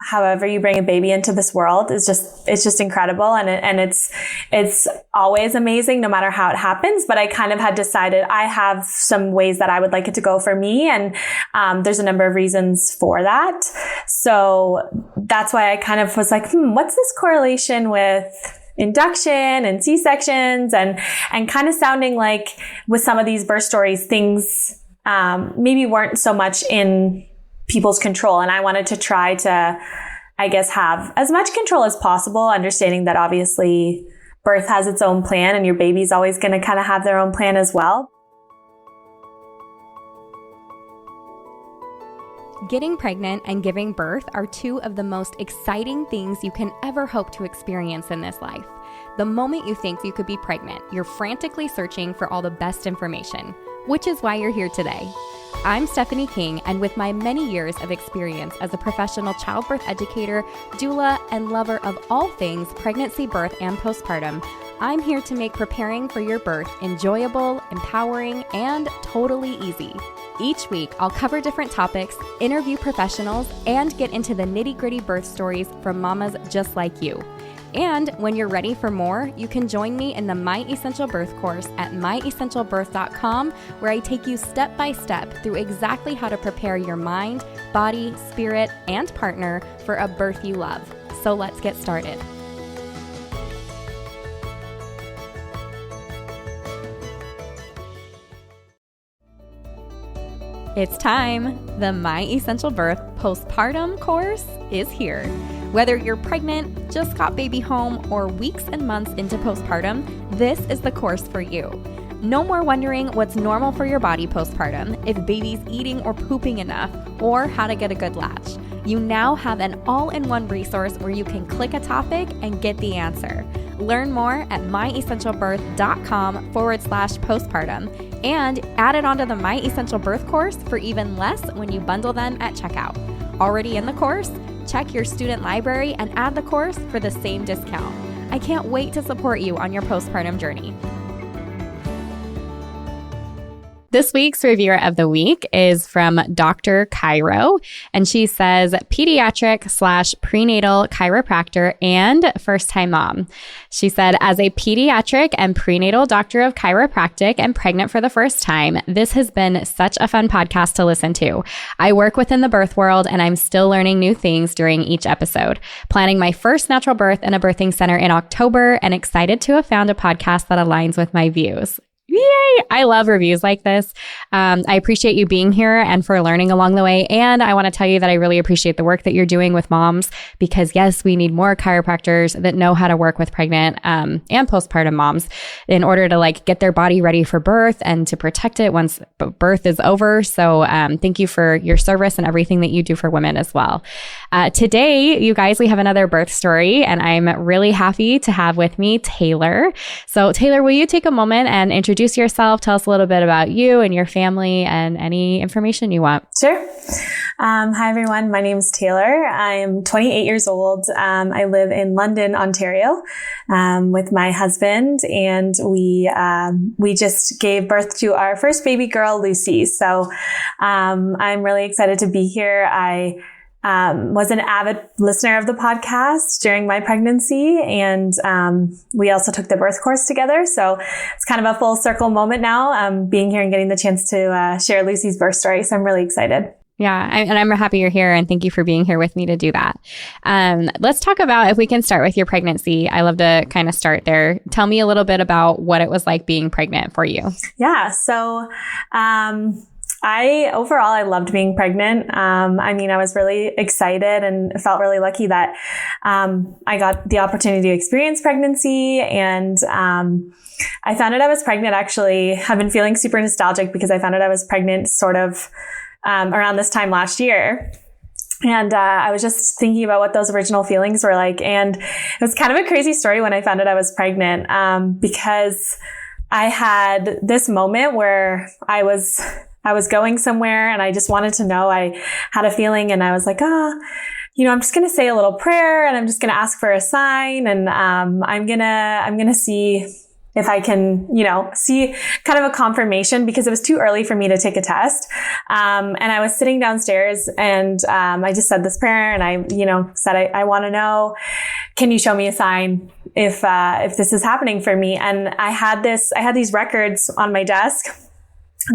however you bring a baby into this world is it's just incredible. And it's always amazing no matter how it happens. But I kind of had decided I have some ways that I would like it to go for me. And, there's a number of reasons for that. So that's why I kind of was like, what's this correlation with induction and C-sections and kind of sounding like with some of these birth stories, things, maybe weren't so much in people's control. And I wanted to try to, I guess, have as much control as possible, understanding that obviously birth has its own plan and your baby's always going to kind of have their own plan as well. Getting pregnant and giving birth are two of the most exciting things you can ever hope to experience in this life. The moment you think you could be pregnant, you're frantically searching for all the best information, which is why you're here today. I'm Stephanie King, and with my many years of experience as a professional childbirth educator, doula, and lover of all things pregnancy, birth, and postpartum, I'm here to make preparing for your birth enjoyable, empowering, and totally easy. Each week, I'll cover different topics, interview professionals, and get into the nitty-gritty birth stories from mamas just like you. And when you're ready for more, you can join me in the My Essential Birth course at myessentialbirth.com, where I take you step by step through exactly how to prepare your mind, body, spirit, and partner for a birth you love. So let's get started. It's time! The My Essential Birth postpartum course is here. Whether you're pregnant, just got baby home, or weeks and months into postpartum, this is the course for you. No more wondering what's normal for your body postpartum, if baby's eating or pooping enough, or how to get a good latch. You now have an all-in-one resource where you can click a topic and get the answer. Learn more at myessentialbirth.com/postpartum and add it onto the My Essential Birth course for even less when you bundle them at checkout. Already in the course? Check your student library and add the course for the same discount. I can't wait to support you on your postpartum journey. This week's reviewer of the week is from Dr. Cairo, and she says pediatric/prenatal chiropractor and first-time mom. She said, as a pediatric and prenatal doctor of chiropractic and pregnant for the first time, this has been such a fun podcast to listen to. I work within the birth world, and I'm still learning new things during each episode. Planning my first natural birth in a birthing center in October, and excited to have found a podcast that aligns with my views. Yay! I love reviews like this. I appreciate you being here and for learning along the way. And I want to tell you that I really appreciate the work that you're doing with moms, because yes, we need more chiropractors that know how to work with pregnant and postpartum moms in order to get their body ready for birth and to protect it once birth is over. So thank you for your service and everything that you do for women as well. Today, you guys, we have another birth story, and I'm really happy to have with me Taylor. So Taylor, will you take a moment and introduce yourself? Tell us a little bit about you and your family and any information you want. Sure. Hi, everyone. My name is Taylor. I'm 28 years old. I live in London, Ontario, with my husband, and we just gave birth to our first baby girl, Lucy. So I'm really excited to be here. I was an avid listener of the podcast during my pregnancy, and we also took the birth course together. So it's kind of a full circle moment now, being here and getting the chance to share Lucy's birth story. So I'm really excited. Yeah, and I'm happy you're here, and thank you for being here with me to do that. Let's talk about, if we can start with your pregnancy. I love to kind of start there. Tell me a little bit about what it was like being pregnant for you. Yeah, so I loved being pregnant. I was really excited and felt really lucky that I got the opportunity to experience pregnancy. And I found out I was pregnant, actually. I've been feeling super nostalgic because I found out I was pregnant sort of around this time last year. And I was just thinking about what those original feelings were like. And it was kind of a crazy story when I found out I was pregnant, because I had this moment where I was going somewhere and I just wanted to know. I had a feeling, and I was like, I'm just going to say a little prayer, and I'm just going to ask for a sign, and I'm going to see if I can, see kind of a confirmation, because it was too early for me to take a test. And I was sitting downstairs and, I just said this prayer and I, said, I want to know, can you show me a sign if this is happening for me? And I had these records on my desk.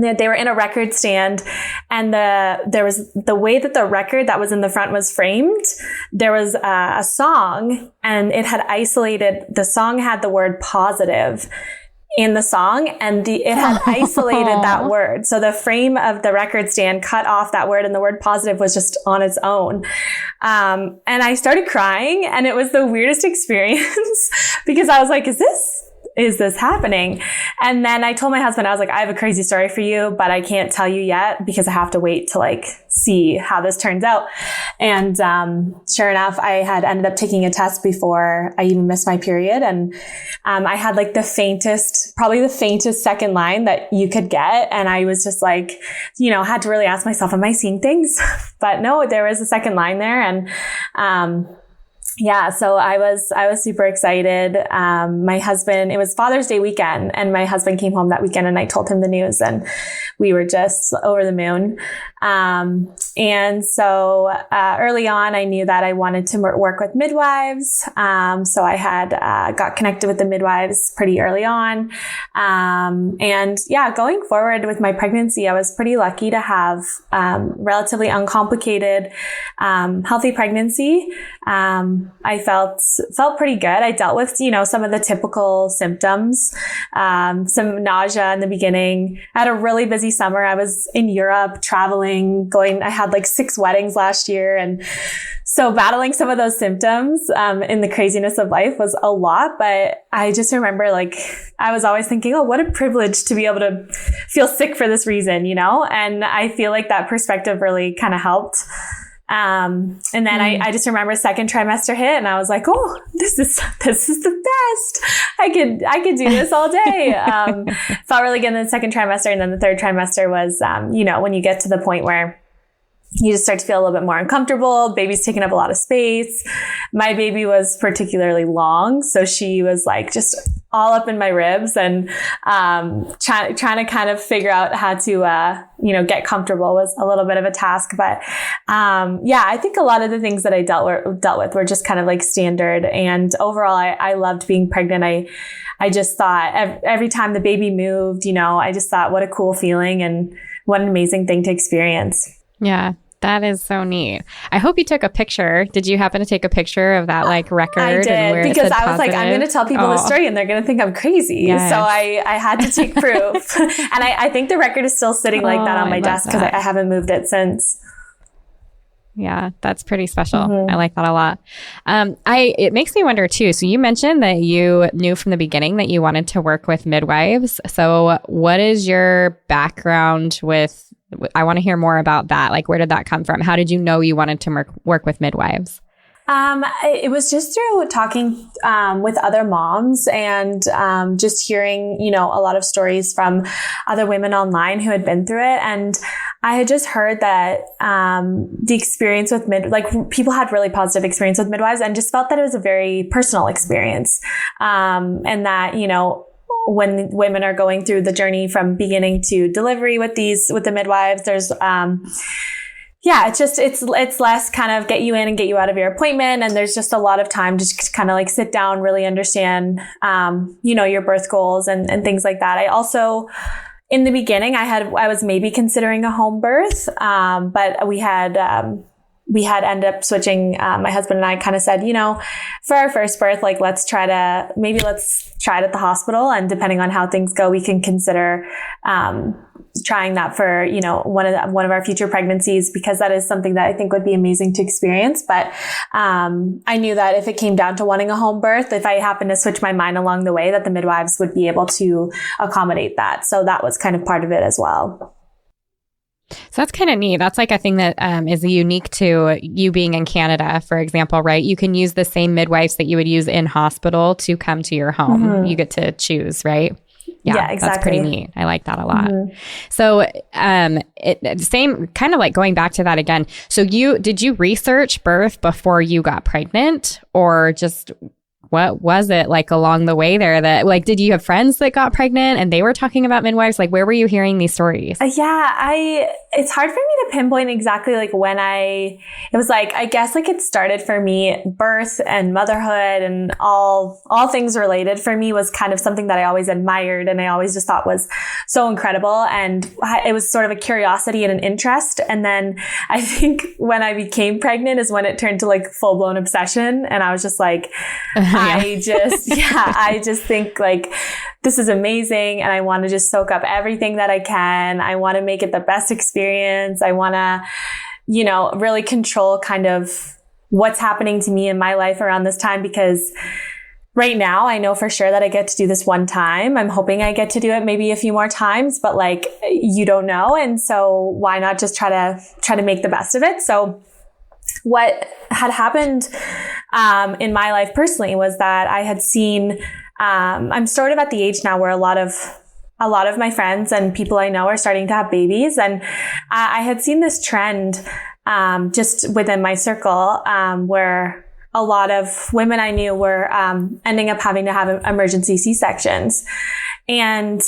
They were in a record stand, and there was the way that the record that was in the front was framed. There was a song, and the song had the word positive in the song, and it had isolated that word. So the frame of the record stand cut off that word, and the word positive was just on its own. And I started crying, and it was the weirdest experience because I was like, is this happening? And then I told my husband, I was like, I have a crazy story for you, but I can't tell you yet because I have to wait to see how this turns out. And sure enough, I had ended up taking a test before I even missed my period. And I had probably the faintest second line that you could get. And I was just had to really ask myself, am I seeing things? But no, there was a second line there. And so I was super excited. My husband, it was Father's Day weekend, and my husband came home that weekend and I told him the news, and we were just over the moon. And so early on, I knew that I wanted to work with midwives. So I had got connected with the midwives pretty early on. Going forward with my pregnancy, I was pretty lucky to have relatively uncomplicated, healthy pregnancy. I felt pretty good. I dealt with, some of the typical symptoms, some nausea in the beginning. I had a really busy summer. I was in Europe traveling, I had 6 weddings last year. And so battling some of those symptoms, in the craziness of life was a lot. But I just remember I was always thinking, oh, what a privilege to be able to feel sick for this reason, and I feel like that perspective really kind of helped. And then I just remember second trimester hit and I was like, oh, this is the best. I could do this all day. Felt really good in the second trimester. And then the third trimester was, when you get to the point where you just start to feel a little bit more uncomfortable. Baby's taking up a lot of space. My baby was particularly long. So she was just all up in my ribs and, trying to kind of figure out how to, get comfortable was a little bit of a task. But, I think a lot of the things that I dealt with were just kind of standard. And overall, I loved being pregnant. I just thought every time the baby moved, I just thought what a cool feeling and what an amazing thing to experience. Yeah, that is so neat. I hope you took a picture. Did you happen to take a picture of that record? I did, and where because I was positive? I'm going to tell people the story and they're going to think I'm crazy. Yes. So I had to take proof. And I think the record is still sitting like that on my desk because I haven't moved it since. Yeah, that's pretty special. Mm-hmm. I like that a lot. It makes me wonder too. So you mentioned that you knew from the beginning that you wanted to work with midwives. So what is your background with? I want to hear more about that. Where did that come from? How did you know you wanted to work with midwives? It was just through talking with other moms and just hearing, a lot of stories from other women online who had been through it. And I had just heard that the experience with people had really positive experience with midwives and just felt that it was a very personal experience. And that, when women are going through the journey from beginning to delivery with the midwives, there's, it's less kind of get you in and get you out of your appointment. And there's just a lot of time to just kind of sit down, really understand, your birth goals and things like that. I also, in the beginning, I was maybe considering a home birth. But we had ended up switching. My husband and I kind of said, for our first birth, let's try it at the hospital. And depending on how things go, we can consider, trying that for, one of our future pregnancies, because that is something that I think would be amazing to experience. But, I knew that if it came down to wanting a home birth, if I happened to switch my mind along the way, that the midwives would be able to accommodate that. So that was kind of part of it as well. So that's kind of neat. That's a thing that is unique to you being in Canada, for example, right? You can use the same midwives that you would use in hospital to come to your home. Mm-hmm. You get to choose, right? Yeah, exactly. That's pretty neat. I like that a lot. Mm-hmm. So same kind of going back to that again. So did you research birth before you got pregnant, or just what was it like along the way there that like, did you have friends that got pregnant and they were talking about midwives? Like, where were you hearing these stories? It's hard for me to pinpoint exactly like when it was like, I guess like it started for me, birth and motherhood and all things related for me was kind of something that I always admired and I always just thought was so incredible. And it was sort of a curiosity and an interest. And then I think when I became pregnant is when it turned to like full blown obsession. And I was just like, I just think like, this is amazing. And I want to just soak up everything that I can. I want to make it the best experience. I want to, really control kind of what's happening to me in my life around this time, because right now I know for sure that I get to do this one time. I'm hoping I get to do it maybe a few more times, but like, you don't know. And so why not just try to make the best of it? So what had happened, in my life personally was that I had seen, I'm sort of at the age now where a lot of my friends and people I know are starting to have babies. And I had seen this trend, just within my circle, where a lot of women I knew were, ending up having to have emergency C-sections. And,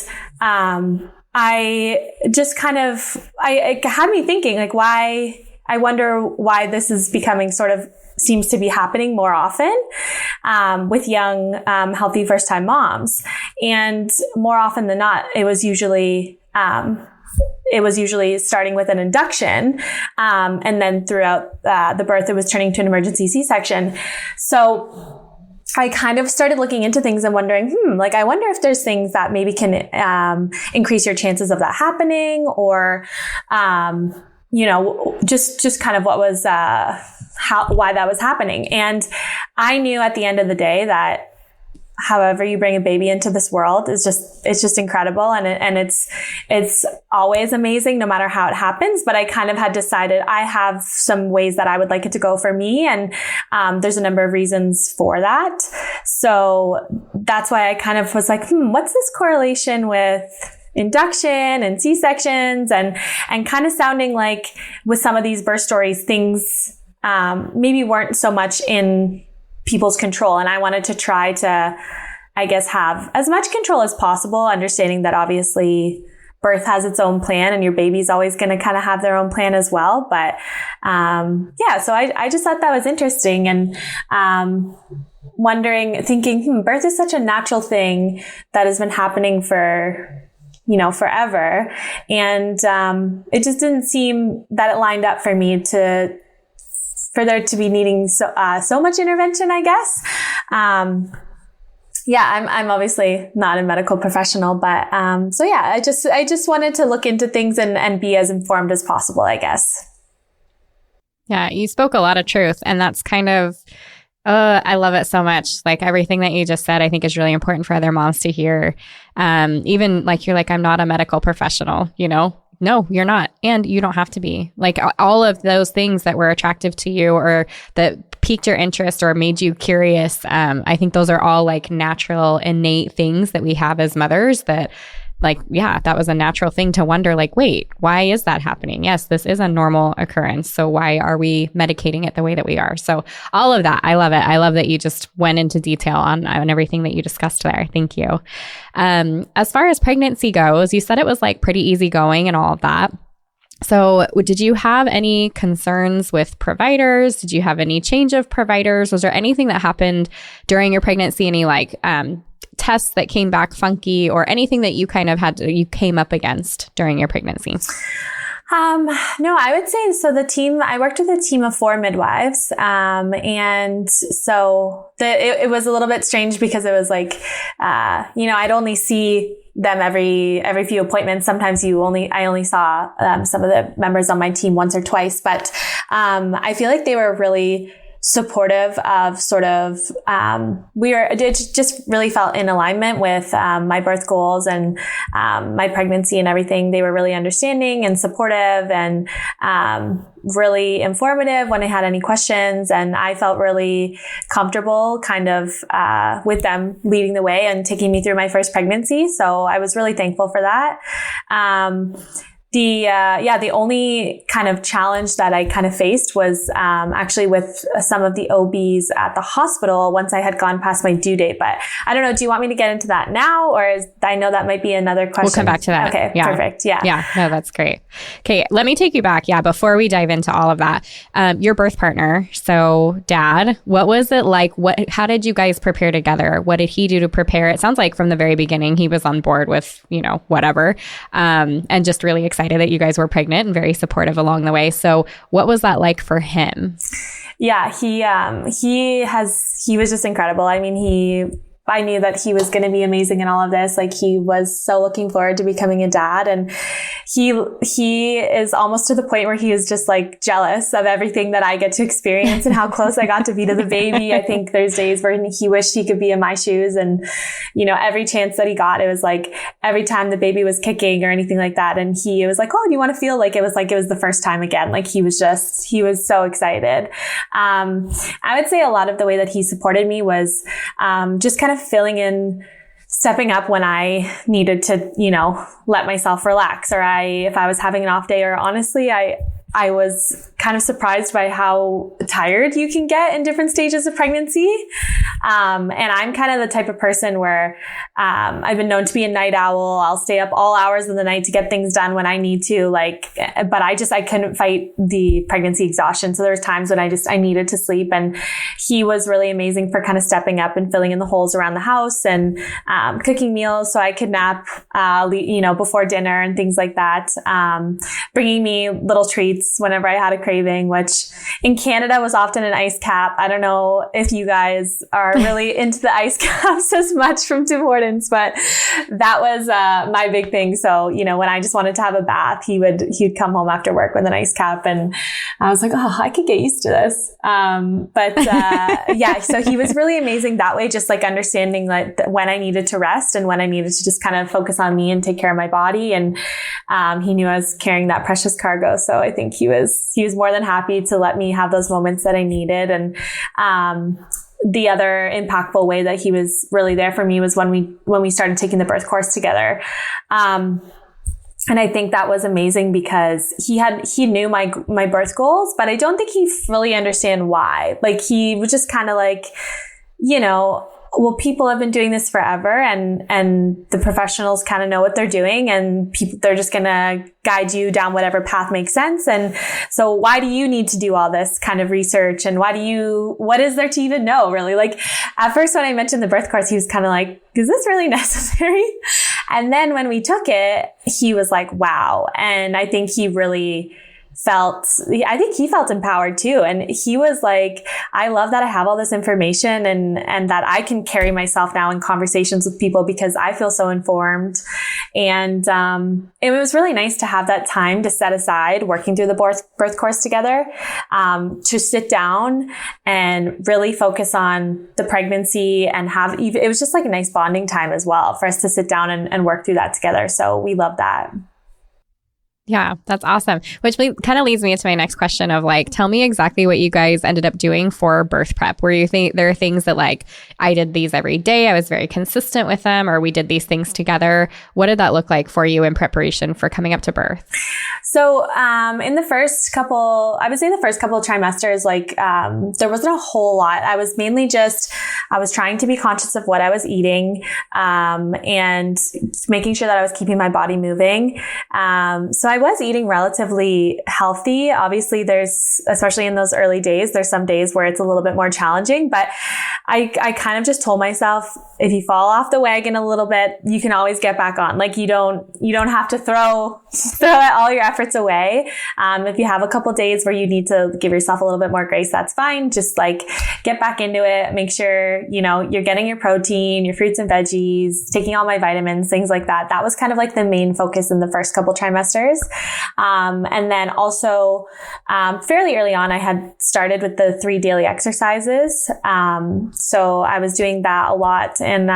it had me thinking like I wonder why this is becoming seems to be happening more often, with young, healthy first-time moms. And more often than not, it was usually starting with an induction. And then throughout, the birth, it was turning to an emergency C-section. So I kind of started looking into things and wondering, I wonder if there's things that maybe can, increase your chances of that happening, or, just kind of what was, why that was happening. And I knew at the end of the day that however you bring a baby into this world it's just incredible. And it's always amazing no matter how it happens. But I kind of had decided I have some ways that I would like it to go for me. And, there's a number of reasons for that. So that's why I kind of was like, what's this correlation with induction and C-sections and kind of sounding like with some of these birth stories, things, maybe weren't so much in people's control. And I wanted to try to, I guess, have as much control as possible, understanding that obviously birth has its own plan and your baby's always going to kind of have their own plan as well. But, so I just thought that was interesting and, thinking, birth is such a natural thing that has been happening for, forever. And, it just didn't seem that it lined up for me for there to be needing so much intervention, I guess. I'm obviously not a medical professional, but, I just wanted to look into things and be as informed as possible, I guess. Yeah. You spoke a lot of truth, and that's kind of, I love it so much. Like everything that you just said, I think is really important for other moms to hear. Even like, you're like, I'm not a medical professional, No, you're not. And you don't have to be. Like all of those things that were attractive to you or that piqued your interest or made you curious. I think those are all like natural, innate things that we have as mothers that that was a natural thing to wonder, like, wait, why is that happening? Yes, this is a normal occurrence. So why are we medicating it the way that we are? So all of that, I love it. I love that you just went into detail on everything that you discussed there. Thank you. As far as pregnancy goes, you said it was like pretty easygoing and all of that. So did you have any concerns with providers? Did you have any change of providers? Was there anything that happened during your pregnancy? Any tests that came back funky or anything that you kind of you came up against during your pregnancy? No, I would say, so I worked with a team of 4 midwives. And so it was a little bit strange because it was like, I'd only see them every few appointments. Sometimes I only saw, some of the members on my team once or twice, but, I feel like they were really supportive of it just really felt in alignment with, my birth goals and, my pregnancy and everything. They were really understanding and supportive and, really informative when I had any questions. And I felt really comfortable kind of, with them leading the way and taking me through my first pregnancy. So I was really thankful for that. The only kind of challenge that I kind of faced was actually with some of the OBs at the hospital once I had gone past my due date. But I don't know, do you want me to get into that now, or I know that might be another question. We'll come back to that. Okay, yeah. Perfect. Yeah. Yeah, no, that's great. Okay, let me take you back. Yeah, before we dive into all of that, your birth partner, so dad, what was it like? How did you guys prepare together? What did he do to prepare? It sounds like from the very beginning, he was on board with, whatever, and just really excited that you guys were pregnant and very supportive along the way. So what was that like for him? Yeah, he was just incredible. I mean, I knew that he was going to be amazing in all of this. Like, he was so looking forward to becoming a dad. And he is almost to the point where he is just like jealous of everything that I get to experience and how close I got to be to the baby. I think there's days where he wished he could be in my shoes. And, every chance that he got, it was like every time the baby was kicking or anything like that. And he was like, oh, do you want to feel like it was the first time again? Like, he was so excited. I would say a lot of the way that he supported me was, just kind of filling in, stepping up when I needed to, let myself relax, or if I was having an off day, or honestly, I was kind of surprised by how tired you can get in different stages of pregnancy. And I'm kind of the type of person where, I've been known to be a night owl. I'll stay up all hours of the night to get things done when I need to, but I couldn't fight the pregnancy exhaustion. So there was times when I needed to sleep, and he was really amazing for kind of stepping up and filling in the holes around the house and, cooking meals so I could nap, before dinner and things like that. Bringing me little treats whenever I had a craving, which in Canada was often an ice cap. I don't know if you guys are really into the ice caps as much from Tim Hortons, but that was my big thing. So, when I just wanted to have a bath, he'd come home after work with an ice cap, and I was like, oh, I could get used to this. Yeah, so he was really amazing that way, just like understanding like when I needed to rest and when I needed to just kind of focus on me and take care of my body. And he knew I was carrying that precious cargo. So I think he was more than happy to let me have those moments that I needed. And the other impactful way that he was really there for me was when we started taking the birth course together. And I think that was amazing because he knew my birth goals, but I don't think he fully understand why. Like, he was just kind of like, well, people have been doing this forever, and the professionals kind of know what they're doing, and they're just going to guide you down whatever path makes sense. And so why do you need to do all this kind of research? And what is there to even know, really? Like, at first when I mentioned the birth course, he was kind of like, is this really necessary? And then when we took it, he was like, wow. And I think he felt empowered too. And he was like, I love that I have all this information and that I can carry myself now in conversations with people because I feel so informed. And it was really nice to have that time to set aside working through the birth course together, to sit down and really focus on the pregnancy and it was just like a nice bonding time as well for us to sit down and work through that together. So we love that. Yeah, that's awesome. Which kind of leads me into my next question of like, tell me exactly what you guys ended up doing for birth prep. Where you think there are things that like, I did these every day, I was very consistent with them, or we did these things together. What did that look like for you in preparation for coming up to birth? So, in the first couple of trimesters, there wasn't a whole lot. I was mainly I was trying to be conscious of what I was eating, and making sure that I was keeping my body moving. So I was eating relatively healthy. Obviously especially in those early days, there's some days where it's a little bit more challenging, but I kind of just told myself, if you fall off the wagon a little bit, you can always get back on. Like, you don't have to throw all your efforts away. If you have a couple days where you need to give yourself a little bit more grace, that's fine. Just like get back into it. Make sure, you're getting your protein, your fruits and veggies, taking all my vitamins, things like that. That was kind of like the main focus in the first couple trimesters. And then also, fairly early on, I had started with the 3 daily exercises. So I was doing that a lot. And,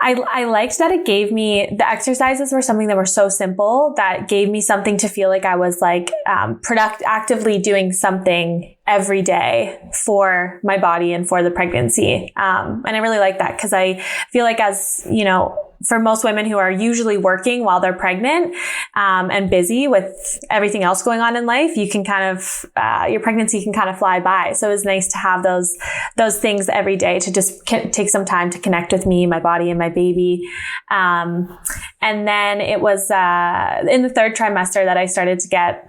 I liked that it gave me, the exercises were something that were so simple that gave me something to feel like I was like, actively doing something every day for my body and for the pregnancy. And I really like that because I feel like for most women who are usually working while they're pregnant, and busy with everything else going on in life, you can kind of, your pregnancy can kind of fly by. So it was nice to have those things every day to just take some time to connect with me, my body, and my baby. And then it was, in the third trimester that I started to get,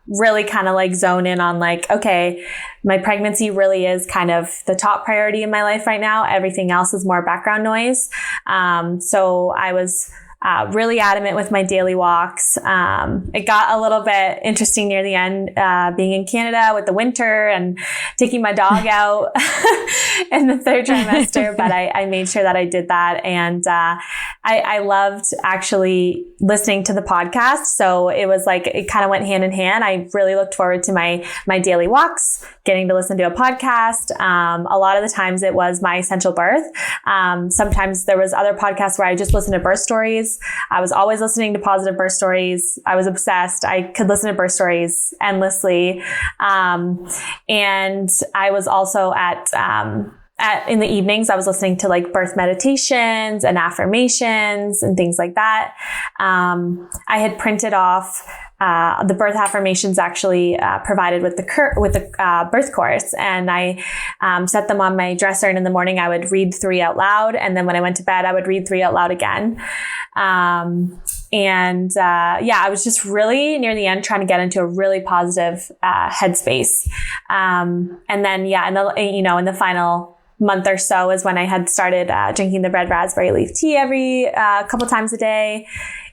really kind of like zone in on like, okay, my pregnancy really is kind of the top priority in my life right now. Everything else is more background noise. So I was really adamant with my daily walks. It got a little bit interesting near the end, being in Canada with the winter and taking my dog out in the third trimester, but I made sure that I did that. And I loved actually listening to the podcast. So it was like, it kind of went hand in hand. I really looked forward to my daily walks, getting to listen to a podcast. A lot of the times it was My Essential Birth. Sometimes there was other podcasts where I just listened to birth stories. I was always listening to positive birth stories. I was obsessed. I could listen to birth stories endlessly. And I was also in the evenings, I was listening to like birth meditations and affirmations and things like that. I had printed off the birth affirmations actually provided with the birth course, and I set them on my dresser. And in the morning, I would read 3 out loud, and then when I went to bed, I would read 3 out loud again. I was just really near the end trying to get into a really positive headspace. And then in the final month or so is when I had started drinking the red raspberry leaf tea every couple times a day,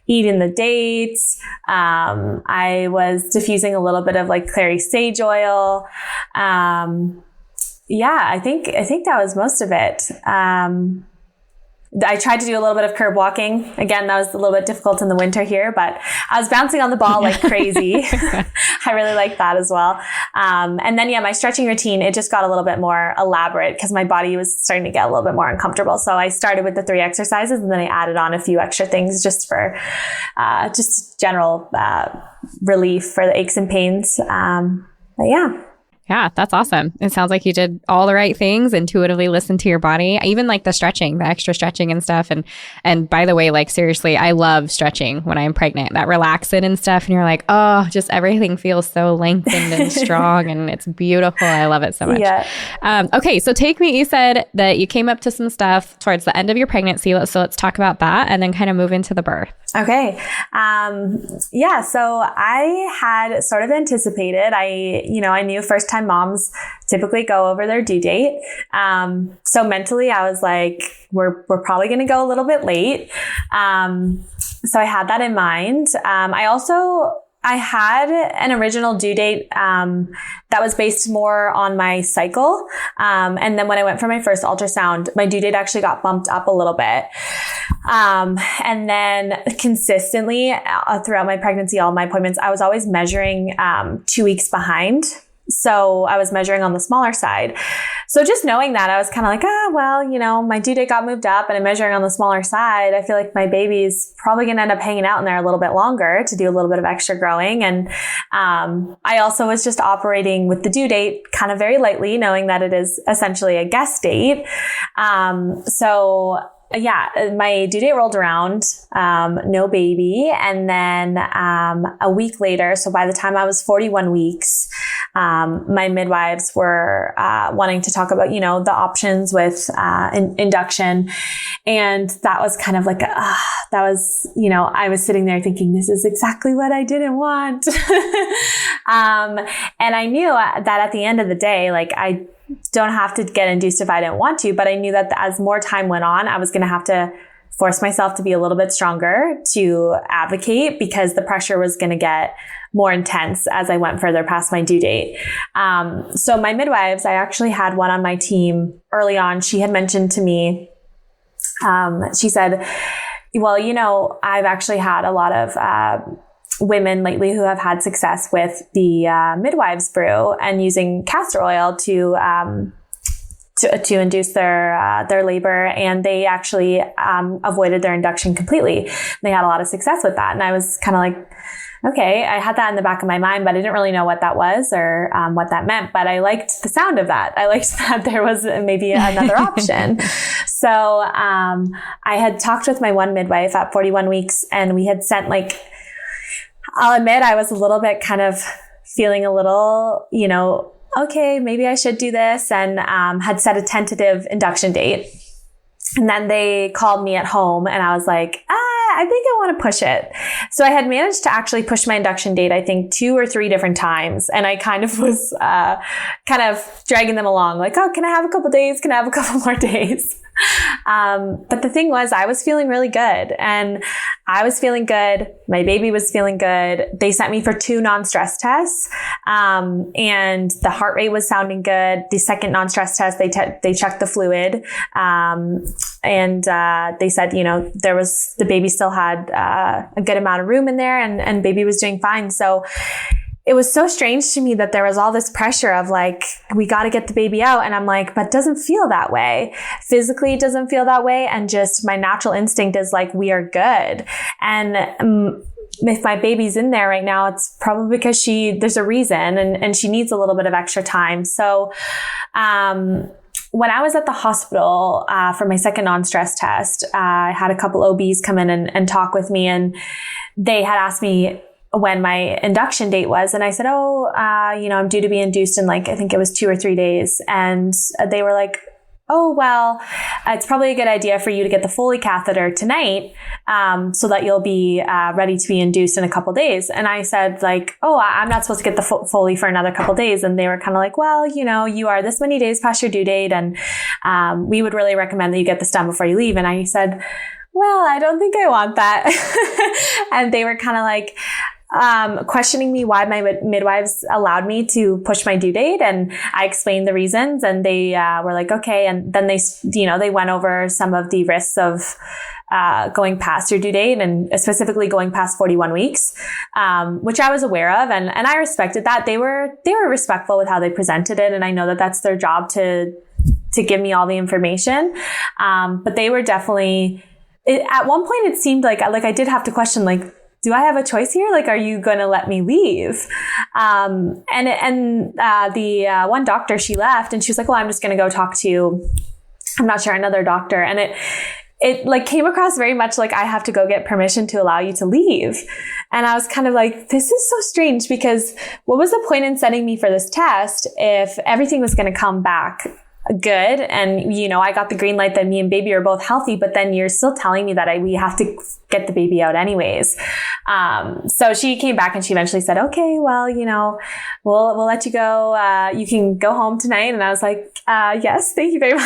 eating the dates. I was diffusing a little bit of like clary sage oil. I think that was most of it. I tried to do a little bit of curb walking. Again, that was a little bit difficult in the winter here, but I was bouncing on the ball like crazy. I really liked that as well. And then, my stretching routine, it just got a little bit more elaborate because my body was starting to get a little bit more uncomfortable. So I started with the 3 exercises, and then I added on a few extra things just for, just general, relief for the aches and pains. Yeah, that's awesome. It sounds like you did all the right things, intuitively listened to your body. I even like the stretching, the extra stretching and stuff. And by the way, like seriously, I love stretching when I'm pregnant, that relaxing and stuff. And you're like, oh, just everything feels so lengthened and strong, and it's beautiful. I love it so much. Yeah. Okay. So you said that you came up to some stuff towards the end of your pregnancy. So let's talk about that and then kind of move into the birth. Okay. So I had sort of anticipated, I knew first time moms typically go over their due date. So mentally I was like, we're probably going to go a little bit late. So I had that in mind. I had an original due date, that was based more on my cycle. And then when I went for my first ultrasound, my due date actually got bumped up a little bit. And then consistently throughout my pregnancy, all my appointments, I was always measuring, 2 weeks behind. So I was measuring on the smaller side. So just knowing that, I was kind of like, my due date got moved up and I'm measuring on the smaller side. I feel like my baby's probably going to end up hanging out in there a little bit longer to do a little bit of extra growing. And I also was just operating with the due date kind of very lightly, knowing that it is essentially a guess date. My due date rolled around, no baby. And then, a week later, so by the time I was 41 weeks, my midwives were, wanting to talk about, the options with, induction. And that was kind of like, I was sitting there thinking, this is exactly what I didn't want. And I knew that at the end of the day, like I don't have to get induced if I didn't want to, but I knew that as more time went on, I was going to have to force myself to be a little bit stronger to advocate because the pressure was going to get more intense as I went further past my due date. So my midwives, I actually had one on my team early on. She had mentioned to me, she said, well, I've actually had a lot of, women lately who have had success with the midwives brew and using castor oil to induce their labor, and they actually avoided their induction completely. They had a lot of success with that, and I was kind of like, okay, I had that in the back of my mind, but I didn't really know what that was or what that meant. But I liked the sound of that. I liked that there was maybe another option. So I had talked with my one midwife at 41 weeks, and we had sent I'll admit I was a little bit kind of feeling a little, okay, maybe I should do this, and had set a tentative induction date. And then they called me at home, and I was like, I think I want to push it. So I had managed to actually push my induction date, I think 2 or 3 different times. And I kind of was kind of dragging them along, like, oh, can I have a couple days? Can I have a couple more days? But the thing was, I was feeling really good, and I was feeling good. My baby was feeling good. They sent me for 2 non-stress tests. And the heart rate was sounding good. The second non-stress test, they checked the fluid. And they said, the baby still had a good amount of room in there, and baby was doing fine. So it was so strange to me that there was all this pressure of we got to get the baby out. And I'm like, but it doesn't feel that way. Physically, it doesn't feel that way. And just my natural instinct is we are good. And if my baby's in there right now, it's probably because there's a reason, and she needs a little bit of extra time. So, when I was at the hospital for my second non-stress test, I had a couple OBs come in and talk with me, and they had asked me when my induction date was. And I said, I'm due to be induced in I think it was 2 or 3 days. And they were like, oh, well, it's probably a good idea for you to get the Foley catheter tonight, so that you'll be ready to be induced in a couple days. And I said I'm not supposed to get the Foley for another couple days. And they were kind of like, well, you are this many days past your due date, and we would really recommend that you get this done before you leave. And I said, well, I don't think I want that. And they were kind of questioning me why my midwives allowed me to push my due date. And I explained the reasons, and they were like, okay. And then they went over some of the risks of going past your due date, and specifically going past 41 weeks, which I was aware of. And I respected that. They were respectful with how they presented it. And I know that that's their job to give me all the information. But they were definitely, at one point it seemed like I did have to question, do I have a choice here? Are you going to let me leave? And the one doctor, she left, and she was like, well, I'm just going to go talk to, I'm not sure, another doctor. And it came across very much like I have to go get permission to allow you to leave. And I was kind of like, this is so strange, because what was the point in sending me for this test if everything was going to come back good? And, I got the green light that me and baby are both healthy, but then you're still telling me that we have to get the baby out anyways. So she came back, and she eventually said, okay, well, we'll let you go. You can go home tonight. And I was like, yes, thank you very much.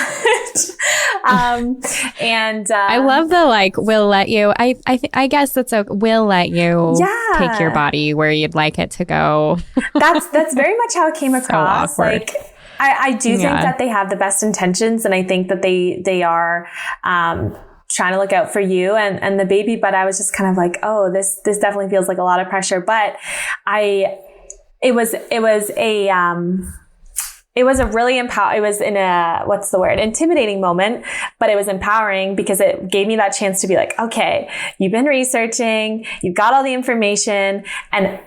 I love the, we'll let you, I guess that's okay. We'll let you take your body where you'd like it to go. That's very much how it came across. So awkward. I do think that they have the best intentions, and I think that they are trying to look out for you and the baby. But I was just kind of like, oh, this definitely feels like a lot of pressure. But it was a really intimidating moment, but it was empowering, because it gave me that chance to be like, okay, you've been researching, you've got all the information, and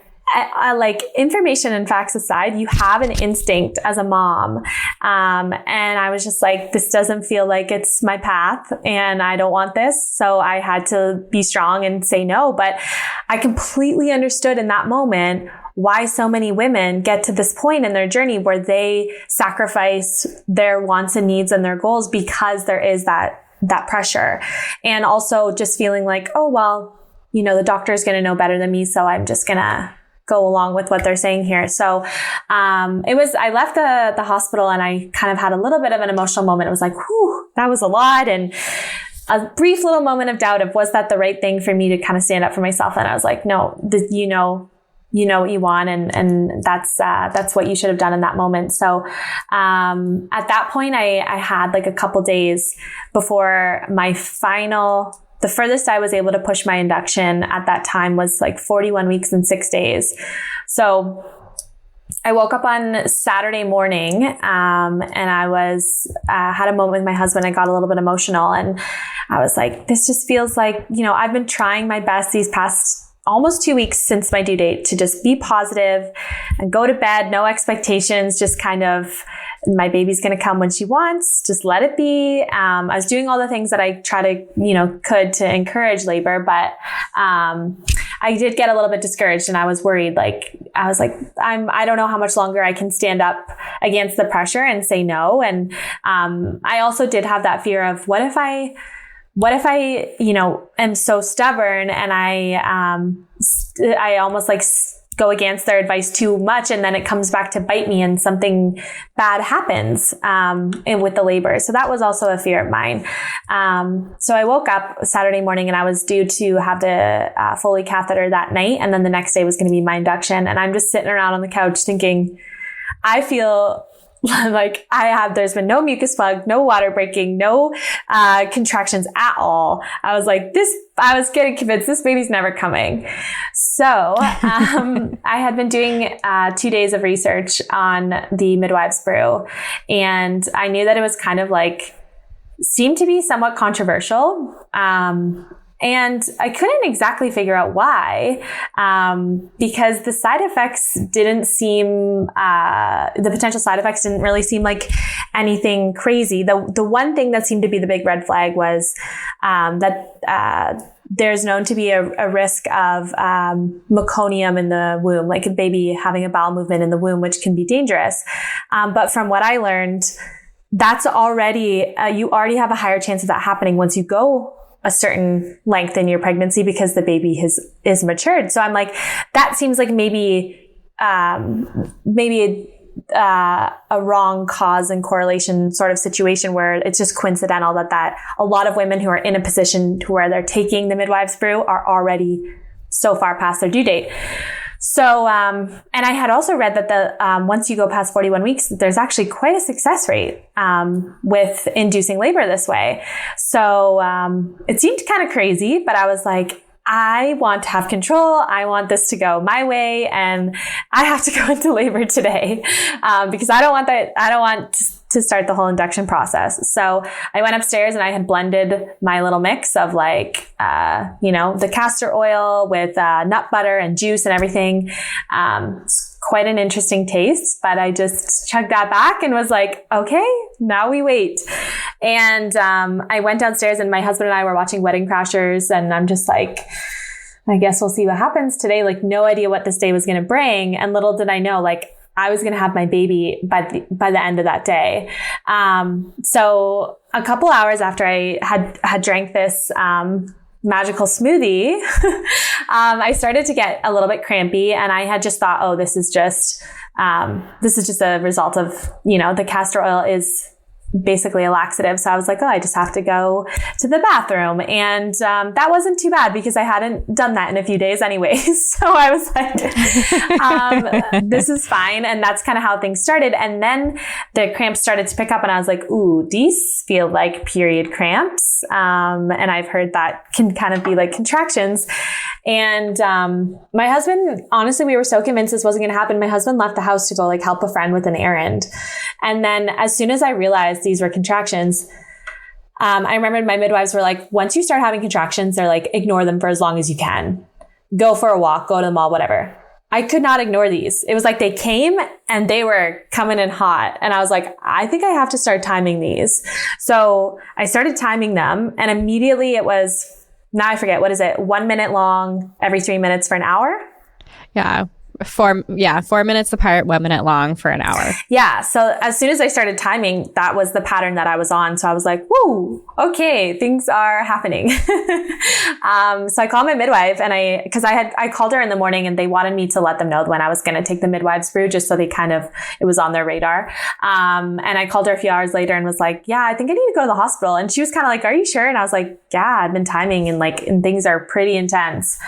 information and facts aside, you have an instinct as a mom. And I was just like, this doesn't feel like it's my path, and I don't want this. So I had to be strong and say no. But I completely understood in that moment why so many women get to this point in their journey where they sacrifice their wants and needs and their goals, because there is that pressure. And also just feeling like, oh, well, the doctor is going to know better than me, so I'm just going to go along with what they're saying here. So, I left the hospital, and I kind of had a little bit of an emotional moment. It was like, whew, that was a lot. And a brief little moment of doubt of, was that the right thing for me to kind of stand up for myself? And I was like, no, you know what you want. And that's what you should have done in that moment. So, at that point, I had a couple days before my the furthest I was able to push my induction at that time was 41 weeks and 6 days. So I woke up on Saturday morning, and I had a moment with my husband. I got a little bit emotional, and I was like, this just feels like, I've been trying my best these past almost 2 weeks since my due date to just be positive and go to bed, no expectations, just kind of, my baby's going to come when she wants, just let it be. I was doing all the things that I try to, could to encourage labor, but, I did get a little bit discouraged and I was worried. I don't know how much longer I can stand up against the pressure and say no. And, I also did have that fear of what if I, am so stubborn and I almost go against their advice too much, and then it comes back to bite me and something bad happens and with the labor. So that was also a fear of mine. So I woke up Saturday morning and I was due to have the Foley catheter that night, and then the next day was going to be my induction. And I'm just sitting around on the couch thinking, I feel there's been no mucus plug, no water breaking, no contractions at all. I was getting convinced this baby's never coming. So I had been doing 2 days of research on the midwife's brew, and I knew that it was kind of seemed to be somewhat controversial. And I couldn't exactly figure out why, because the side effects didn't seem, the potential side effects didn't really seem like anything crazy. The one thing that seemed to be the big red flag was that there's known to be a risk of meconium in the womb, like a baby having a bowel movement in the womb, which can be dangerous. But from what I learned, that's already, you already have a higher chance of that happening once you go a certain length in your pregnancy because the baby is matured. So I'm that seems like maybe a wrong cause and correlation sort of situation where it's just coincidental that a lot of women who are in a position to where they're taking the midwife's brew are already so far past their due date. So, and I had also read that once you go past 41 weeks, there's actually quite a success rate, with inducing labor this way. So, it seemed kind of crazy, but I was I want to have control. I want this to go my way, and I have to go into labor today, because I don't want to start the whole induction process. So I went upstairs and I had blended my little mix of the castor oil with nut butter and juice and everything. It's quite an interesting taste, but I just chugged that back and was okay, now we wait. And I went downstairs and my husband and I were watching Wedding Crashers, and I'm just I guess we'll see what happens today. No idea what this day was going to bring. And little did I know, I was going to have my baby by the end of that day. So a couple hours after I had drank this, magical smoothie, I started to get a little bit crampy, and I had just thought, this is just a result of, the castor oil is basically a laxative. So I was I just have to go to the bathroom. And that wasn't too bad because I hadn't done that in a few days anyways. So I was this is fine. And that's kind of how things started. And then the cramps started to pick up and I was ooh, these feel like period cramps. And I've heard that can kind of be contractions. And my husband, honestly, we were so convinced this wasn't going to happen. My husband left the house to go help a friend with an errand. And then as soon as I realized these were contractions, I remembered my midwives were once you start having contractions, they're ignore them for as long as you can. Go for a walk, go to the mall, whatever. I could not ignore these. It was they came and they were coming in hot. And I was I think I have to start timing these. So I started timing them, and immediately it was, now I forget, what is it? 1 minute long, every 3 minutes for an hour? Yeah. 4 minutes apart, 1 minute long for an hour. Yeah. So as soon as I started timing, that was the pattern that I was on. So I was whoa, okay, things are happening. So I called my midwife and I called her in the morning and they wanted me to let them know when I was going to take the midwife's brew, just so they it was on their radar. And I called her a few hours later and was yeah, I think I need to go to the hospital. And she was kind of are you sure? And I was yeah, I've been timing and things are pretty intense.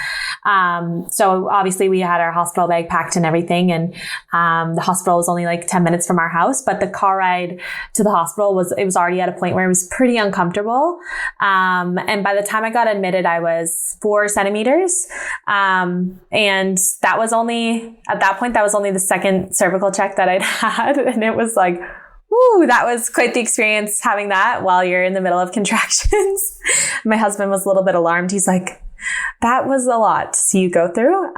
So obviously we had our hospital bag packed and everything. And, the hospital was only 10 minutes from our house, but the car ride to the hospital was already at a point where it was pretty uncomfortable. And by the time I got admitted, I was 4 centimeters. And that was at that point, that was only the second cervical check that I'd had. And it was ooh, that was quite the experience having that while you're in the middle of contractions. My husband was a little bit alarmed. He's that was a lot to see you go through.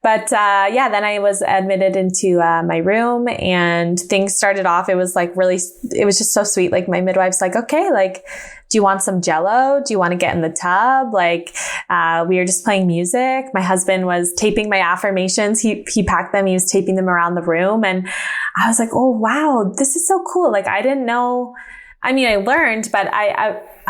But then I was admitted into my room, and things started off. It was just so sweet. Like, my midwife's like, okay, like, do you want some Jello? Do you want to get in the tub? Like, we were just playing music. My husband was taping my affirmations. He packed them. He was taping them around the room. And I was like, oh, wow, this is so cool. Like, I didn't know. I mean, I learned, but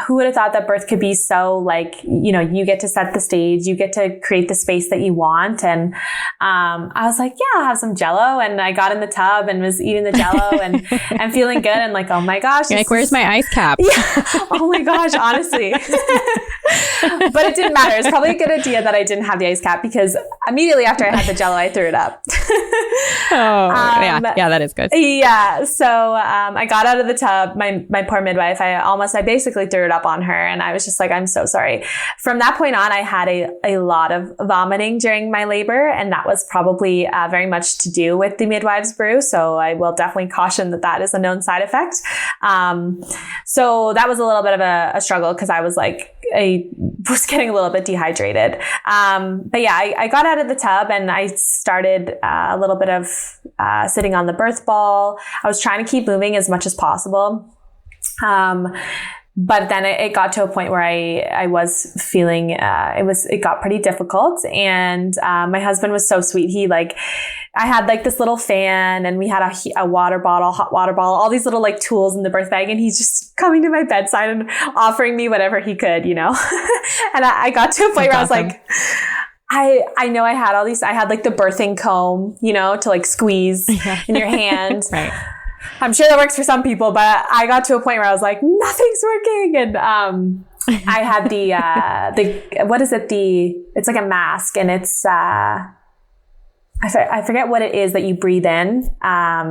who would have thought that birth could be so like, you get to set the stage, you get to create the space that you want. And, I was like, yeah, I'll have some Jello. And I got in the tub and was eating the Jello and feeling good. And like, oh my gosh. You're like, where's my ice cap? Yeah. Oh my gosh, honestly. But it didn't matter. It's probably a good idea that I didn't have the ice cap, because immediately after I had the Jello, I threw it up. Yeah, that is good. Yeah. So, I got out of the tub, my poor midwife, I basically threw it up on her. And I was just like, I'm so sorry. From that point on, I had a lot of vomiting during my labor. And that was probably very much to do with the midwives brew. So I will definitely caution that is a known side effect. So that was a little bit of a struggle, because I was like, I was getting a little bit dehydrated. But yeah, I got out of the tub and I started a little bit of sitting on the birth ball. I was trying to keep moving as much as possible. But then it got to a point where I was feeling, it got pretty difficult. And, my husband was so sweet. I had like this little fan, and we had a water bottle, hot water bottle, all these little like tools in the birth bag. And he's just coming to my bedside and offering me whatever he could, And I got to a point where I was like, I know I had all these, I had like the birthing comb, to like squeeze in your hand. Right. I'm sure that works for some people, but I got to a point where I was like, nothing's working. And, I had what is it? It's like a mask, and it's, I forget what it is that you breathe in.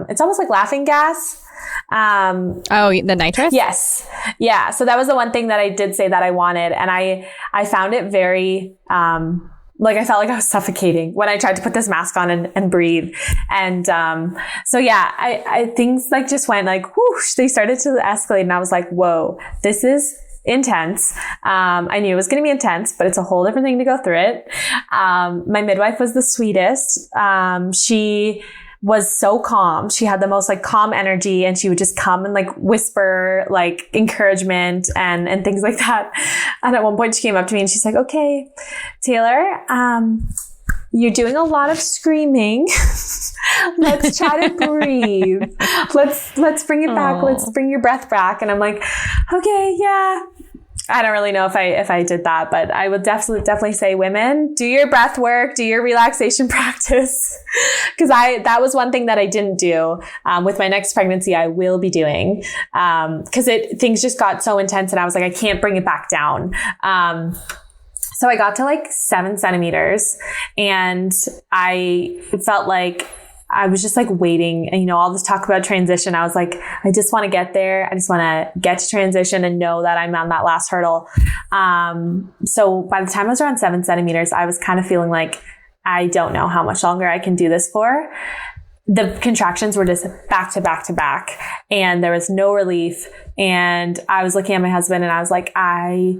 It's almost like laughing gas. The nitrous? Yes. Yeah. So that was the one thing that I did say that I wanted. And I found it very, I felt like I was suffocating when I tried to put this mask on and breathe. And, so yeah, I things like just went like, whoosh, they started to escalate, and I was like, whoa, this is intense. I knew it was going to be intense, but it's a whole different thing to go through it. My midwife was the sweetest. She was so calm. She had the most like calm energy, and she would just come and like whisper like encouragement and things like that. And at one point she came up to me and she's like, okay, Taylor, you're doing a lot of screaming. Let's try to breathe. Let's bring it back. Let's bring your breath back. And I'm like, okay, yeah. I don't really know if I did that, but I would definitely say, women, do your breath work, do your relaxation practice. Cause that was one thing that I didn't do. With my next pregnancy, I will be doing, cause things just got so intense, and I was like, I can't bring it back down. So I got to like 7 centimeters, and I felt like I was just like waiting, and all this talk about transition. I was like, I just want to get there. I just want to get to transition and know that I'm on that last hurdle. So by the time I was around 7 centimeters, I was kind of feeling like, I don't know how much longer I can do this for. The contractions were just back to back to back, and there was no relief. And I was looking at my husband, and I was like, I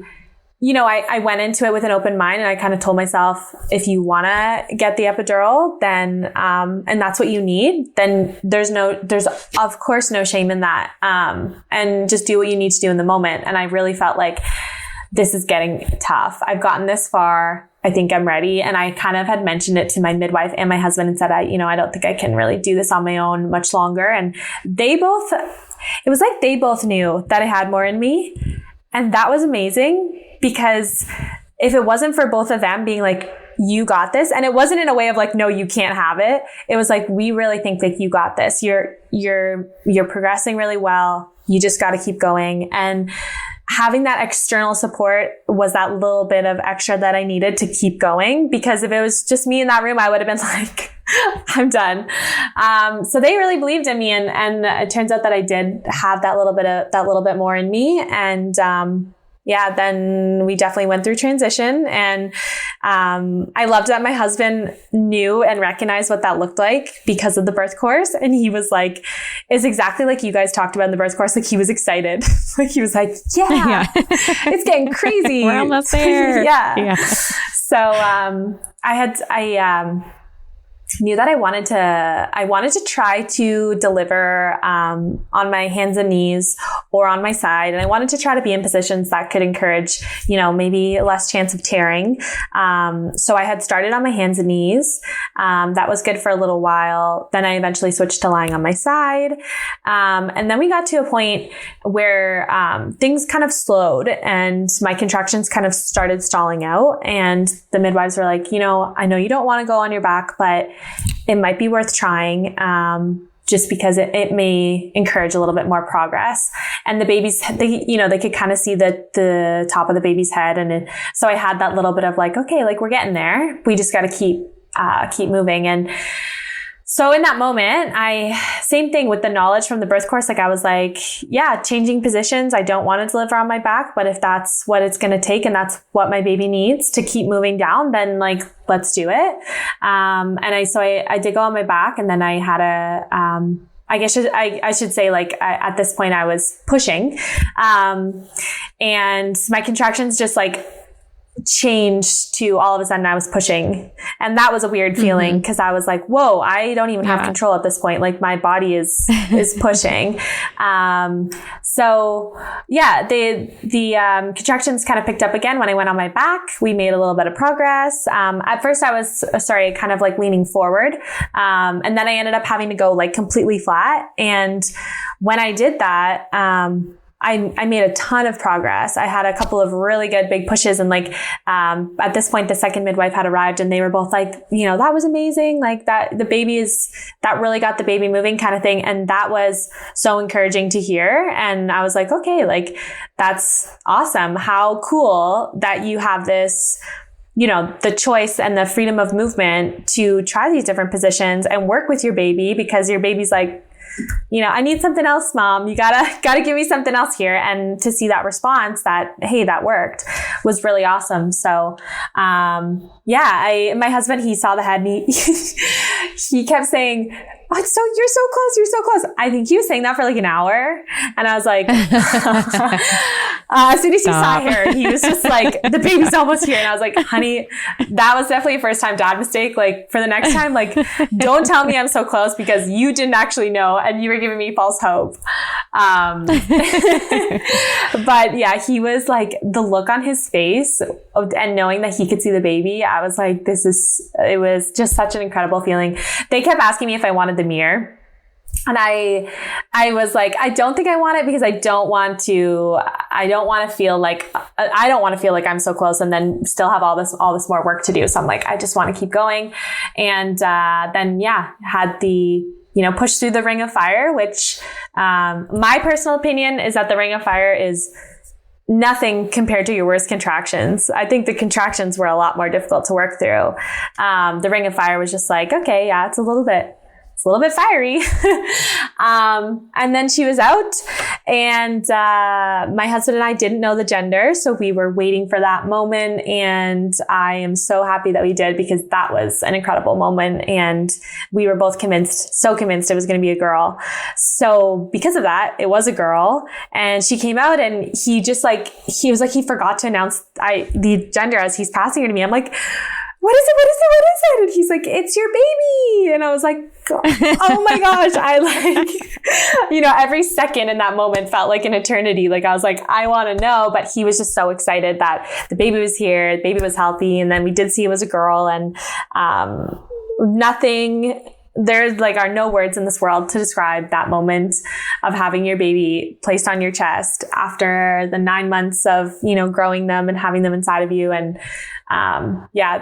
went into it with an open mind, and I kind of told myself, if you want to get the epidural, then, and that's what you need, then there's of course no shame in that. And just do what you need to do in the moment. And I really felt like this is getting tough. I've gotten this far. I think I'm ready. And I kind of had mentioned it to my midwife and my husband and said, I don't think I can really do this on my own much longer. And it was like they both knew that I had more in me. And that was amazing, because if it wasn't for both of them being like, you got this, and it wasn't in a way of like, no, you can't have it. It was like, we really think that you got this. You're progressing really well. You just got to keep going. And having that external support was that little bit of extra that I needed to keep going, because if it was just me in that room, I would have been like, I'm done. So they really believed in me, and it turns out that I did have that little bit more in me. And, then we definitely went through transition, and, I loved that my husband knew and recognized what that looked like because of the birth course. And he was like, it's exactly like you guys talked about in the birth course. Like he was excited. Like he was like, yeah. It's getting crazy. We're almost there. Yeah. So, I knew that I wanted to try to deliver, on my hands and knees or on my side. And I wanted to try to be in positions that could encourage, maybe less chance of tearing. So I had started on my hands and knees. That was good for a little while. Then I eventually switched to lying on my side. And then we got to a point where, things kind of slowed and my contractions kind of started stalling out. And the midwives were like, I know you don't want to go on your back, but it might be worth trying, just because it may encourage a little bit more progress. And the baby's, they could kind of see the top of the baby's head. And so I had that little bit of like, okay, like we're getting there. We just got to keep moving. And so in that moment, same thing with the knowledge from the birth course. Like I was like, yeah, changing positions. I don't want to deliver on my back, but if that's what it's going to take and that's what my baby needs to keep moving down, then like, let's do it. And I did go on my back, and then I had I should say like at this point I was pushing, and my contractions just like changed to all of a sudden I was pushing. And that was a weird feeling because I was like, whoa, I don't even have control at this point. Like my body is pushing. So yeah, the contractions kind of picked up again when I went on my back. We made a little bit of progress. At first I was, kind of like leaning forward. And then I ended up having to go like completely flat. And when I did that, I made a ton of progress. I had a couple of really good big pushes, and like, at this point, the second midwife had arrived and they were both like, that was amazing. Like that really got the baby moving kind of thing. And that was so encouraging to hear. And I was like, okay, like that's awesome. How cool that you have this, the choice and the freedom of movement to try these different positions and work with your baby, because your baby's like, I need something else, mom. You gotta give me something else here. And to see that response that, hey, that worked, was really awesome. So, my husband, he saw the head and he kept saying, oh, you're so close. You're so close. I think he was saying that for like an hour. And I was like, as soon as he saw her, he was just like, the baby's almost here. And I was like, honey, that was definitely a first time dad mistake. Like for the next time, like, don't tell me I'm so close, because you didn't actually know and you were giving me false hope. But yeah, he was like, the look on his face and knowing that he could see the baby, I was like, it was just such an incredible feeling. They kept asking me if I wanted the mirror. And I was like, I don't think I want it, because I don't want to feel like I'm so close and then still have all this more work to do. So I'm like, I just want to keep going. And, then had the, push through the ring of fire, which, my personal opinion is that the ring of fire is nothing compared to your worst contractions. I think the contractions were a lot more difficult to work through. The ring of fire was just like, okay, yeah, it's a little bit fiery. And then she was out, and my husband and I didn't know the gender, so we were waiting for that moment. And I am so happy that we did, because that was an incredible moment. And we were both so convinced it was going to be a girl. So because of that, it was a girl, and she came out, and he was like, he forgot to announce the gender as he's passing her to me. I'm like, what is it? And he's like, it's your baby. And I was like, oh my gosh. I every second in that moment felt like an eternity. Like I was like, I want to know. But he was just so excited that the baby was here, the baby was healthy. And then we did see it was a girl, and there are no words in this world to describe that moment of having your baby placed on your chest after the 9 months of, growing them and having them inside of you. And,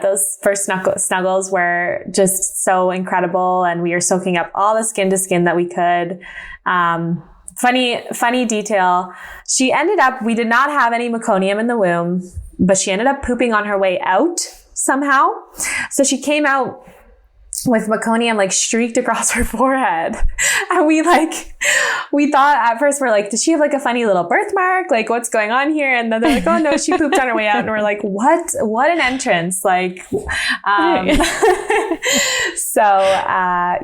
those first snuggles were just so incredible. And we were soaking up all the skin to skin that we could. Funny detail. We did not have any meconium in the womb, but she ended up pooping on her way out somehow. So she came out with meconium like streaked across her forehead. And we thought at first, we're like, does she have like a funny little birthmark? Like, what's going on here? And then they're like, oh no, she pooped on her way out. And we're like, what an entrance. Like,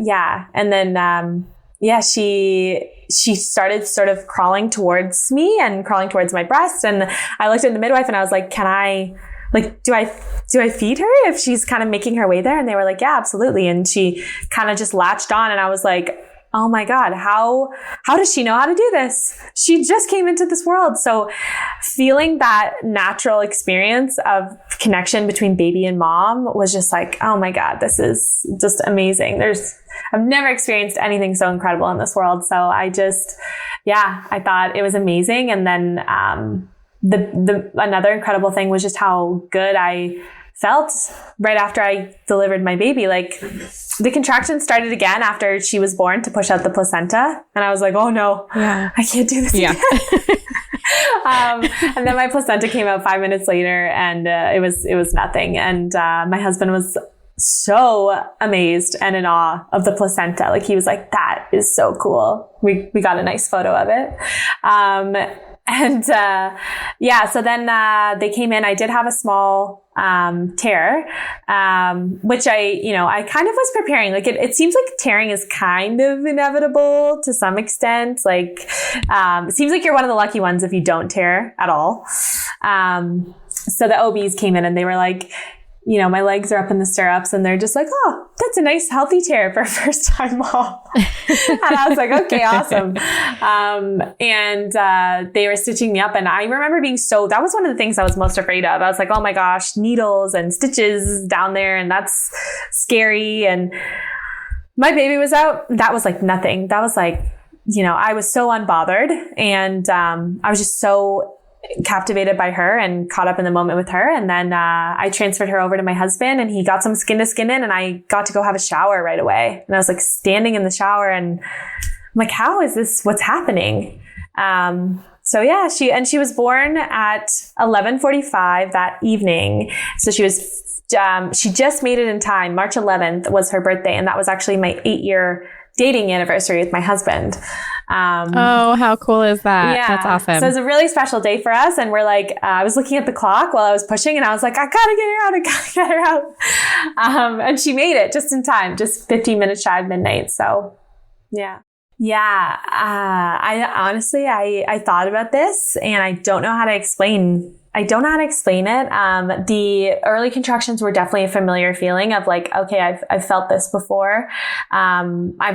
yeah. And then, she started sort of crawling towards me and crawling towards my breast. And I looked at the midwife and I was like, do I feed her if she's kind of making her way there? And they were like, yeah, absolutely. And she kind of just latched on, and I was like, oh my God, how does she know how to do this? She just came into this world. So feeling that natural experience of connection between baby and mom was just like, oh my God, this is just amazing. I've never experienced anything so incredible in this world. So I thought it was amazing. And then, the another incredible thing was just how good I felt right after I delivered my baby. Like, the contractions started again after she was born to push out the placenta. And I was like, oh no, I can't do this again. And then my placenta came out 5 minutes later, and it was nothing. And my husband was so amazed and in awe of the placenta. Like, he was like, that is so cool. We got a nice photo of it. So then they came in. I did have a small tear, which I kind of was preparing. Like, it seems like tearing is kind of inevitable to some extent. Like, it seems like you're one of the lucky ones if you don't tear at all. So the OBs came in and they were like, my legs are up in the stirrups, and they're just like, oh, that's a nice healthy tear for a first time mom. And I was like, okay, awesome. And they were stitching me up, and I remember that was one of the things I was most afraid of. I was like, oh my gosh, needles and stitches down there, and that's scary. And my baby was out. That was like nothing. That was like, I was so unbothered, and I was just so captivated by her and caught up in the moment with her. And then I transferred her over to my husband, and he got some skin to skin in, and I got to go have a shower right away. And I was like standing in the shower, and I'm like, how is this? What's happening? She was born at 11:45 that evening. So she just made it in time. March 11th was her birthday, and that was actually my 8-year dating anniversary with my husband. How cool is that? Yeah. That's awesome. So it was a really special day for us. And we're like, I was looking at the clock while I was pushing, and I was like, I gotta get her out. And she made it just in time, just 15 minutes shy of midnight. So yeah. Yeah. I honestly, I thought about this, and I don't know how to explain it. The early contractions were definitely a familiar feeling of like, okay, I've felt this before. I've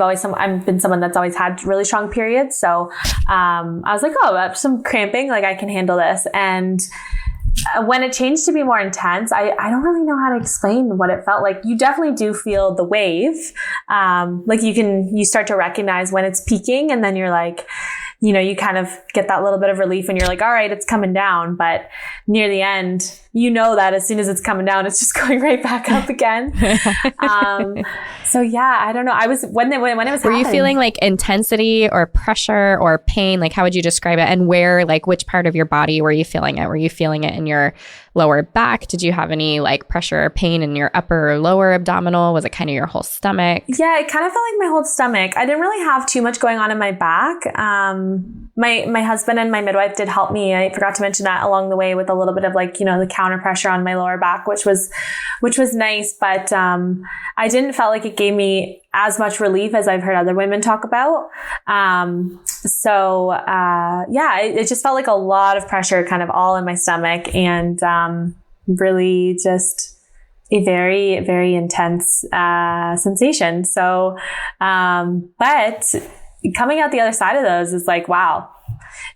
been someone that's always had really strong periods. So, I was like, oh, some cramping, like I can handle this. And when it changed to be more intense, I don't really know how to explain what it felt like. You definitely do feel the wave. Like you start to recognize when it's peaking, and then you're like, you kind of get that little bit of relief, and you're like, all right, it's coming down. But near the end, that as soon as it's coming down, it's just going right back up again. So yeah, I don't know. I was, when it was Were happening, you feeling like intensity or pressure or pain? Like, how would you describe it? And where, like, which part of your body were you feeling it? Were you feeling it in your lower back? Did you have any like pressure or pain in your upper or lower abdominal? Was it kind of your whole stomach? Yeah, it kind of felt like my whole stomach. I didn't really have too much going on in my back. My husband and my midwife did help me. I forgot to mention that along the way with a little bit of like, the counter pressure on my lower back, which was nice. But, I didn't felt like it gave me as much relief as I've heard other women talk about. It just felt like a lot of pressure kind of all in my stomach, and, really just a very, very intense, sensation. So, but coming out the other side of those is like, wow,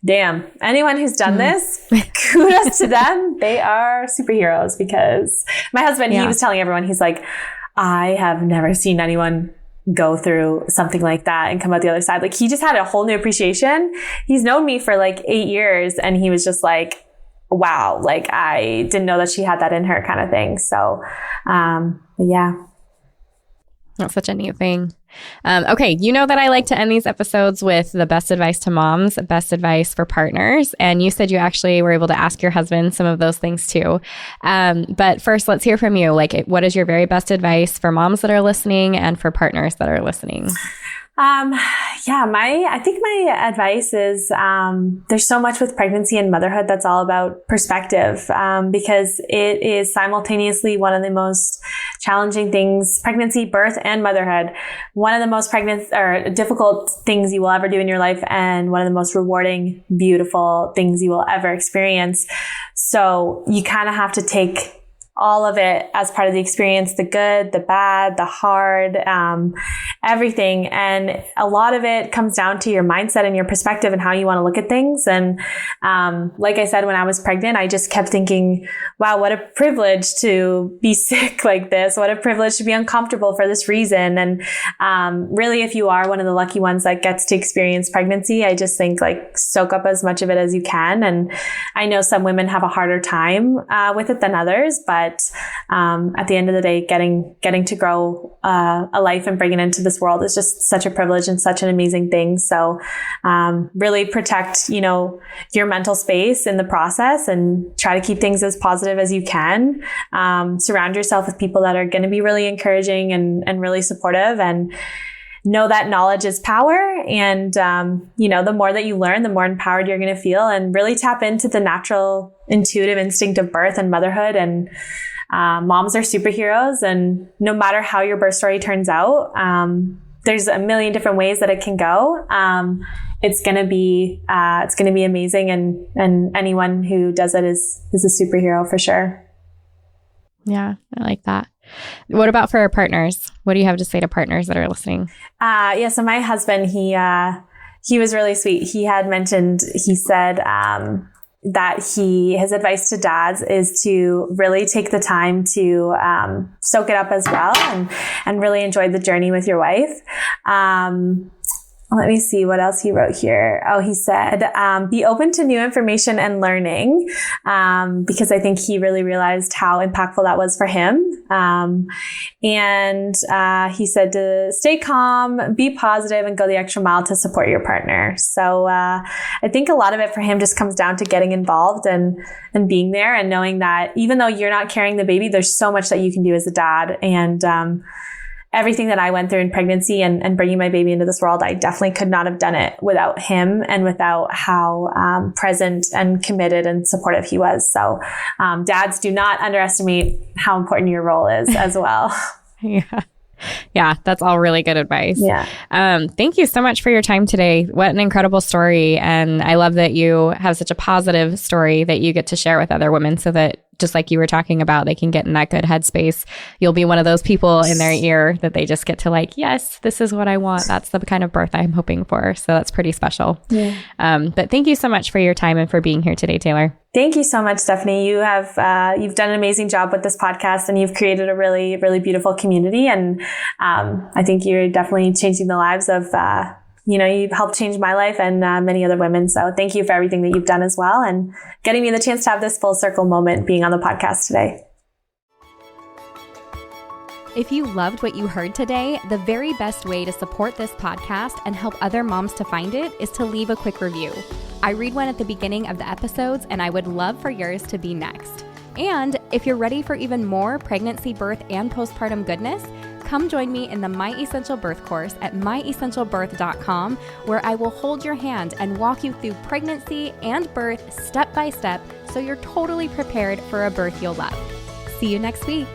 damn, anyone who's done this, kudos to them. They are superheroes, because my husband, he was telling everyone, he's like, I have never seen anyone go through something like that and come out the other side. Like, he just had a whole new appreciation. He's known me for like 8 years, and he was just like, wow, like I didn't know that she had that in her kind of thing. So, yeah. That's such a neat thing. Okay, you know that I like to end these episodes with the best advice to moms, best advice for partners. And you said you actually were able to ask your husband some of those things too. But first, let's hear from you. Like, what is your very best advice for moms that are listening and for partners that are listening? I think my advice is, there's so much with pregnancy and motherhood that's all about perspective, because it is simultaneously one of the most challenging things, pregnancy, birth, and motherhood, one of the most difficult things you will ever do in your life, and one of the most rewarding, beautiful things you will ever experience. So you kind of have to take all of it as part of the experience, the good, the bad, the hard, everything. And a lot of it comes down to your mindset and your perspective and how you want to look at things. And like I said, when I was pregnant, I just kept thinking, wow, what a privilege to be sick like this. What a privilege to be uncomfortable for this reason. And really, if you are one of the lucky ones that gets to experience pregnancy, I just think like soak up as much of it as you can. And I know some women have a harder time with it than others, but at the end of the day, getting to grow a life and bring it into this world is just such a privilege and such an amazing thing. So really protect, your mental space in the process and try to keep things as positive as you can. Surround yourself with people that are going to be really encouraging and really supportive, and know that knowledge is power. And, the more that you learn, the more empowered you're going to feel, and really tap into the natural intuitive instinct of birth and motherhood. And moms are superheroes. And no matter how your birth story turns out, there's a million different ways that it can go. It's going to be amazing. And anyone who does it is a superhero for sure. Yeah, I like that. What about for our partners? What do you have to say to partners that are listening? So my husband, he was really sweet. He had mentioned, he said, that his advice to dads is to really take the time to, soak it up as well, and really enjoy the journey with your wife. Let me see what else he wrote here. Oh, he said, be open to new information and learning, because I think he really realized how impactful that was for him. And he said to stay calm, be positive, and go the extra mile to support your partner. So I think a lot of it for him just comes down to getting involved and being there, and knowing that even though you're not carrying the baby, there's so much that you can do as a dad. And everything that I went through in pregnancy and bringing my baby into this world, I definitely could not have done it without him and without how present and committed and supportive he was. So dads, do not underestimate how important your role is as well. Yeah, that's all really good advice. Yeah. Thank you so much for your time today. What an incredible story. And I love that you have such a positive story that you get to share with other women, so that just like you were talking about, they can get in that good headspace. You'll be one of those people in their ear that they just get to like, yes, this is what I want. That's the kind of birth I'm hoping for. So that's pretty special. Yeah. But thank you so much for your time and for being here today, Taylor. Thank you so much, Stephanie. You've done an amazing job with this podcast, and you've created a really, really beautiful community. And I think you're definitely changing the lives of, you've helped change my life and many other women. So thank you for everything that you've done as well, and getting me the chance to have this full circle moment being on the podcast today. If you loved what you heard today, the very best way to support this podcast and help other moms to find it is to leave a quick review. I read one at the beginning of the episodes, and I would love for yours to be next. And if you're ready for even more pregnancy, birth, and postpartum goodness, come join me in the My Essential Birth course at myessentialbirth.com, where I will hold your hand and walk you through pregnancy and birth step by step, so you're totally prepared for a birth you'll love. See you next week.